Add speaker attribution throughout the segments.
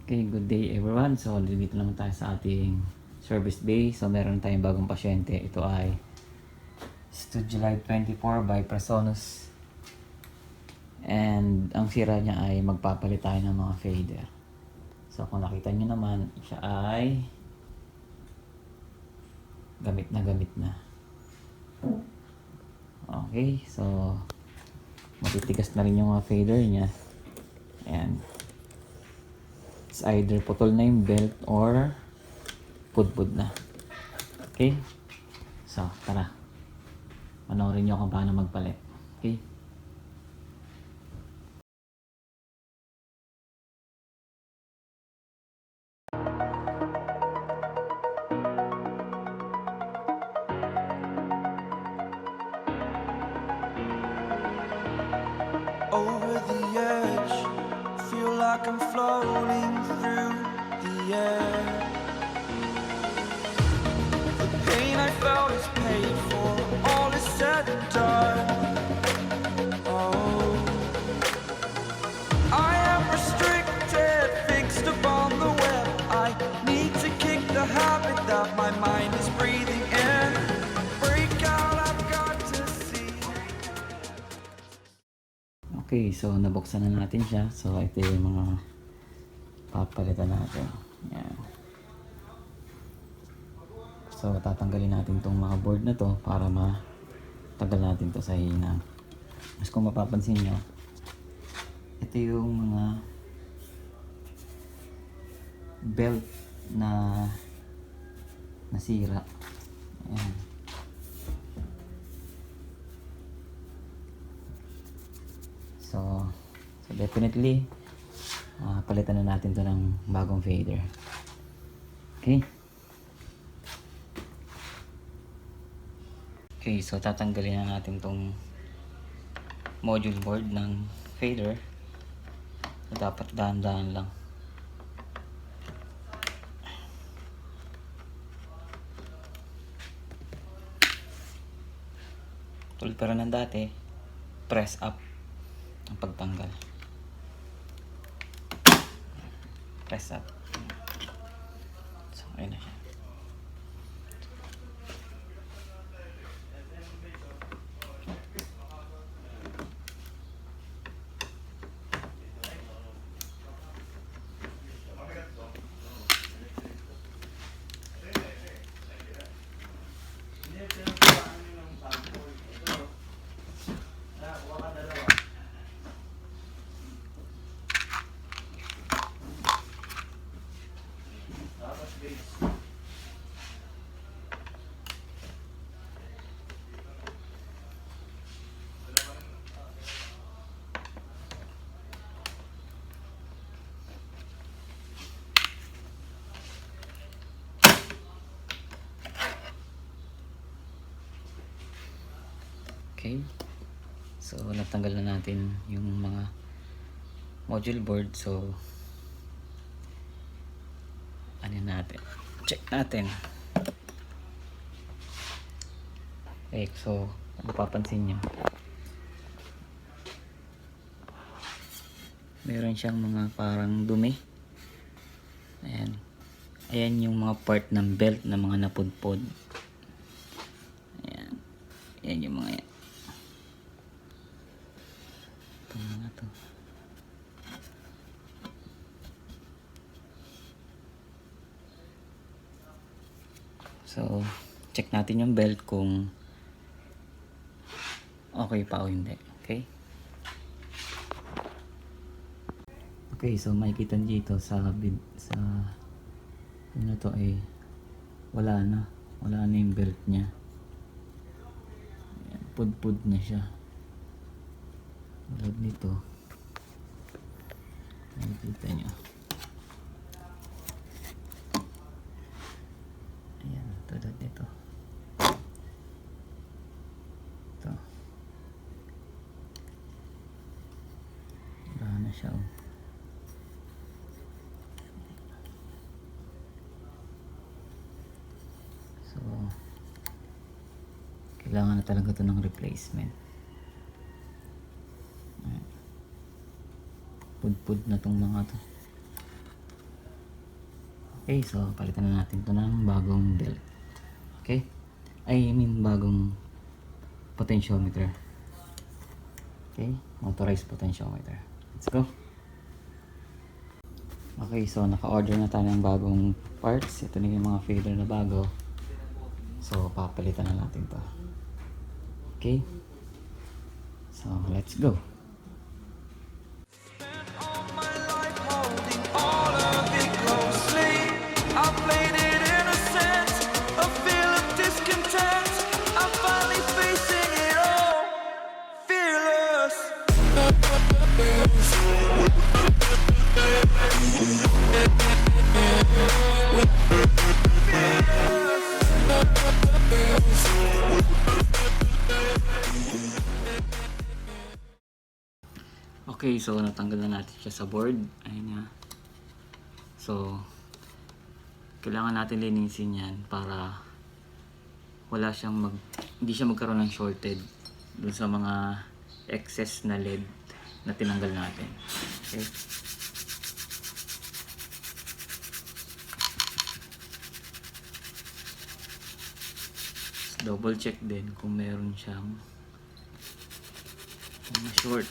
Speaker 1: Okay, good day everyone. So, dito naman tayo sa ating service bay. So, meron tayong bagong pasyente. Ito ay Studio Light 24 by Presonus. And ang sira niya ay magpapalit tayo ng mga fader. So, kung nakita niyo naman, siya ay gamit na. Okay, so matitigas na rin yung mga fader niya. Ayan. It's either putol na yung belt or pudpud na. Okay? So, tara. Panoorin nyo kung paano magpalit. Okay?
Speaker 2: Over the edge, feel like I'm floating through the air. The pain I felt is paid for, all is said and done. Oh, I am restricted, fixed upon the web. I need to kick the habit that my mind is breathing in. Break out, I've got to see.
Speaker 1: Okay, so nabuksan na natin siya. So, ito yung mga papalitan natin. Yan. So, tatanggalin natin tong mga board na to para matagal natin to sa hina. Mas kung mapapansin nyo, ito yung mga belt na nasira. Ayan. So definitely palitan na natin to ng bagong fader. Okay. Okay, so tatanggalin na natin tong module board ng fader. So, dapat dahan-dahan lang. Tulad pero ng dati, press up ang pagtanggal. Press up. So, ayun na siya. Okay. So, natanggal na natin yung mga module board. So, ano natin? Check natin. Okay, so, mapapansin nyo. Meron siyang mga parang dumi. Ayan. Ayan yung mga part ng belt na mga napudpod. Ayan. Ayan yung mga yan. Itong mga to. So, check natin yung belt kung okay pa o hindi. Okay? Okay, so makikita dito sa ano to ay wala na yung belt niya. Ayan, pudpud na siya. Tulad nito. Makikita nyo. Ayan, tulad nito. Ito. Wala na siya. Oh. So, kailangan na talaga ito ng replacement. Pudpud na tong mga to. Okay, so palitan na natin to ng bagong belt. Okay? I mean bagong potentiometer. Okay, motorized potentiometer. Let's go. Okay, so naka-order na tayo ng bagong parts. Ito na yung mga fader na bago. So papalitan na natin to. Okay? So let's go.
Speaker 2: All my life holding all of it closely. I played it innocent, a feel of discontent. I'm finally facing it all, fearless.
Speaker 1: Okay, so natanggal na natin siya sa board. Ayun nga. So, kailangan natin linisin yan para hindi siya magkaroon ng shorted dun sa mga excess na LED na tinanggal natin. Okay? Double check din kung meron siyang short.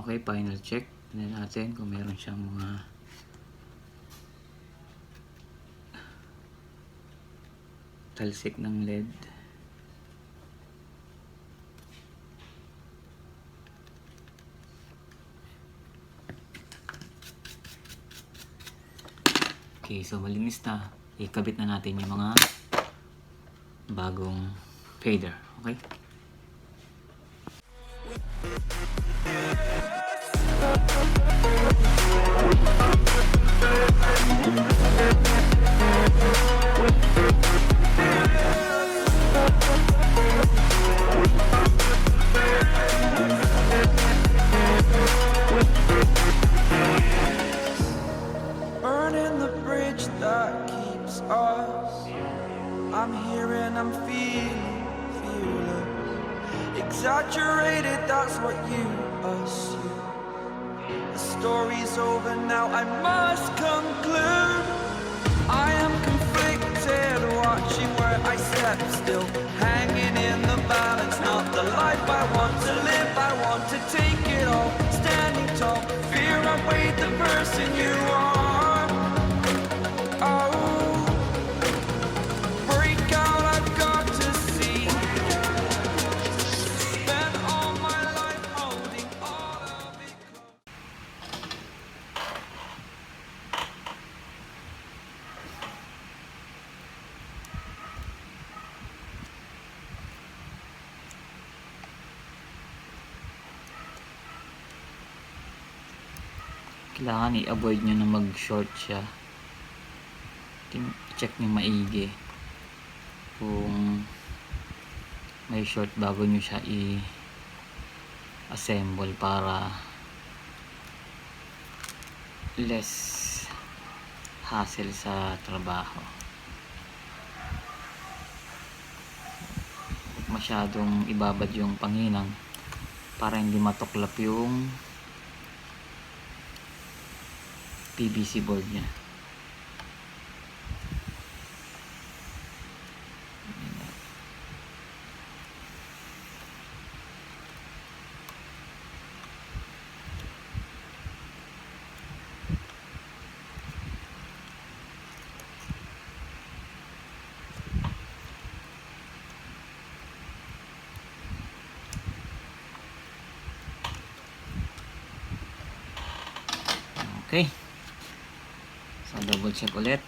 Speaker 1: Okay, final check. Tignan natin kung meron siyang mga talsik ng LED. Okay, so malinis na. Ikabit na natin yung mga bagong fader. Okay?
Speaker 2: Burning the bridge that keeps us. I'm here and I'm feeling fearless. Exaggerated, that's what you assume. The story's over now, I must conclude. I am conflicted, watching where I step still, hanging in the balance. Not the life I want to live, I want to take it all. Standing tall, fear I weighed the person you are. Oh, break out, I've got to see. Spent all my life holding all of it close.
Speaker 1: Kailangan i-avoid nyo na mag-short siya. Check nyo maigi kung may short bago nyo siya i-assemble para less hassle sa trabaho. Masyadong ibabad yung panginang para hindi matuklap yung PVC board niya. Okay. So, double check ulit.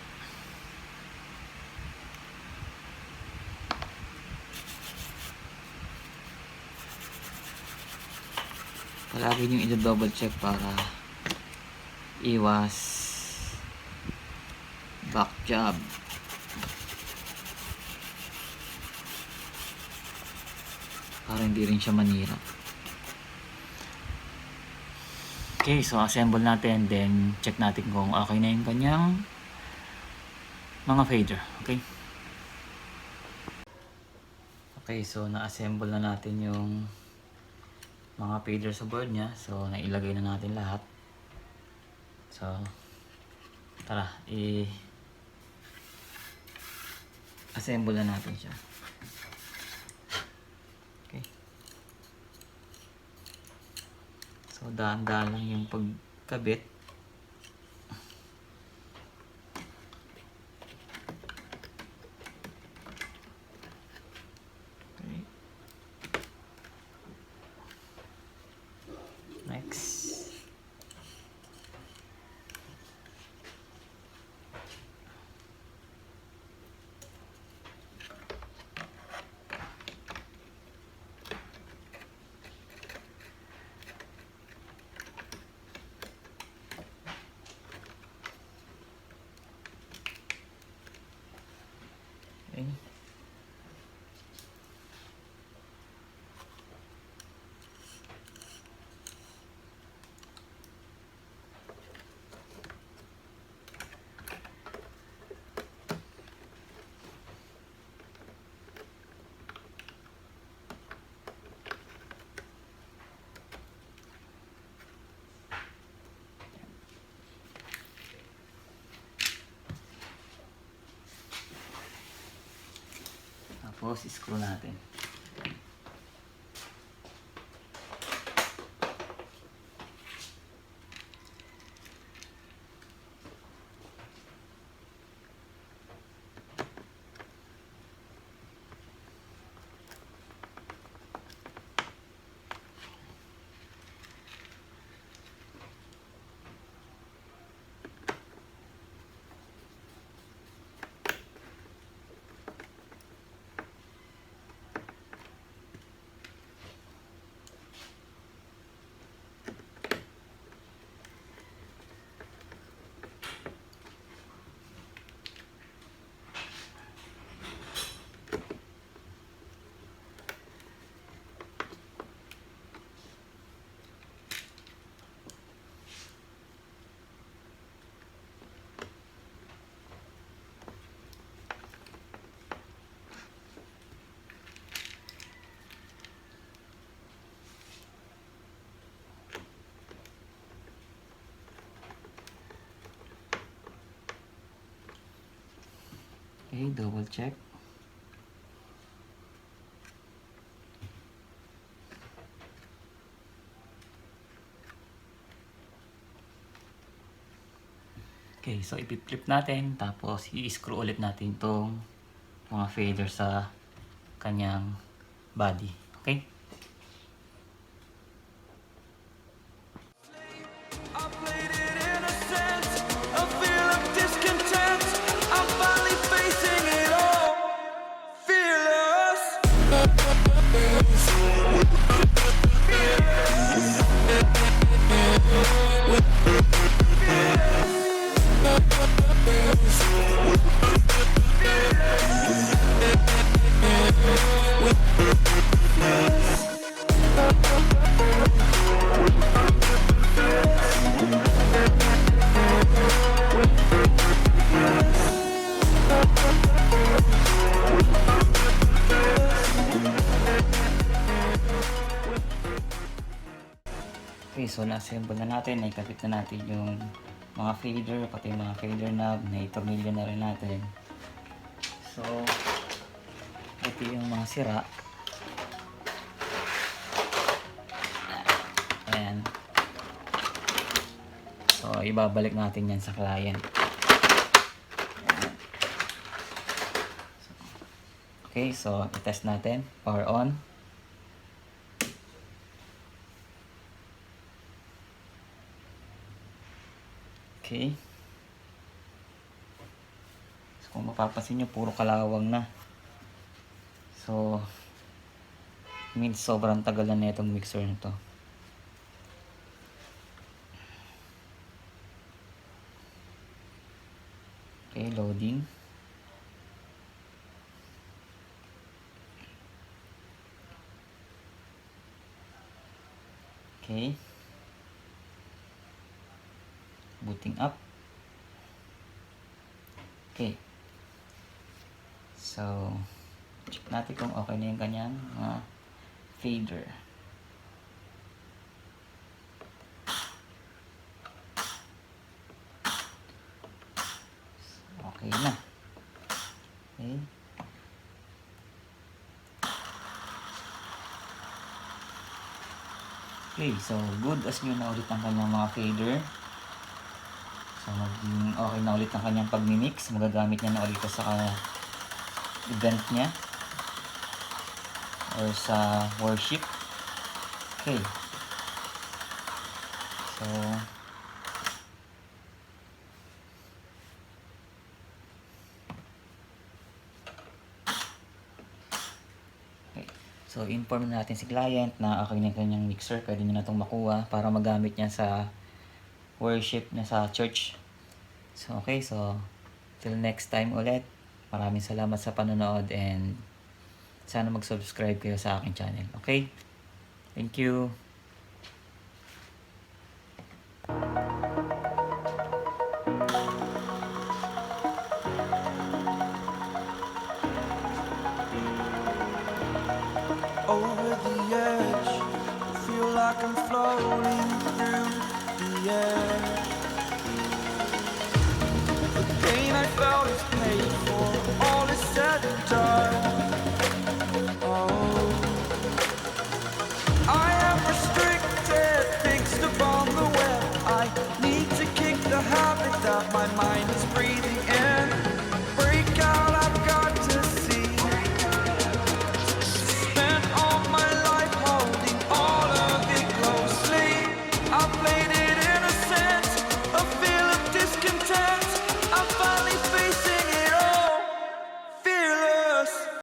Speaker 1: Palagi nyo i-double check para iwas back job. Para hindi rin siya manira. Okay, so assemble natin, then check natin kung okay na yung kanyang mga fader. Okay? Okay, so na-assemble na natin yung mga fader sa board niya. So, nailagay na natin lahat. So, tara, assemble na natin siya. Okay. So, dahan-dahan lang yung pagkabit. Okay. Next. Okay. Tapos, screw natin. Okay, double check. Okay, so i-flip natin, tapos i-screw ulit natin itong mga fader sa kanyang body. Okay?
Speaker 2: I played it innocent, a feel of discontent. I'm finally facing it all, fearless.
Speaker 1: Okay, so na-assemble na natin, naikabit na natin yung mga fader, pati mga fader knob na itornilyo na rin natin. So, ito yung mga sira. Ayan. So, ibabalik natin yan sa client. Ayan. Okay, so i-test natin. Power on. Okay. So, kung mapapansin nyo, puro kalawang na. So, means sobrang tagal na itong mixer na to. Okay, loading. Okay. Booting up. Okay. So, check natin kung okay na yung kanyang fader. Okay na. Okay. Okay, so good as new na ulit ang kanyang mga fader. So maging okay na ulit ang kanyang pag-mix. Magagamit niya na ulit sa event niya or sa worship. Okay. So So, inform natin si client na okay na yung kanyang mixer. Pwede nyo na itong makuha para magamit niya sa worship na sa church. So, okay. So, till next time ulit. Maraming salamat sa panonood and sana mag-subscribe kayo sa aking channel. Okay? Thank you.
Speaker 2: Over the edge, feel like I'm floating through the air. The pain I felt is paid for, all is said and done. Oh, I am restricted, fixed upon the web. I need to kick the habit that my mind is breathing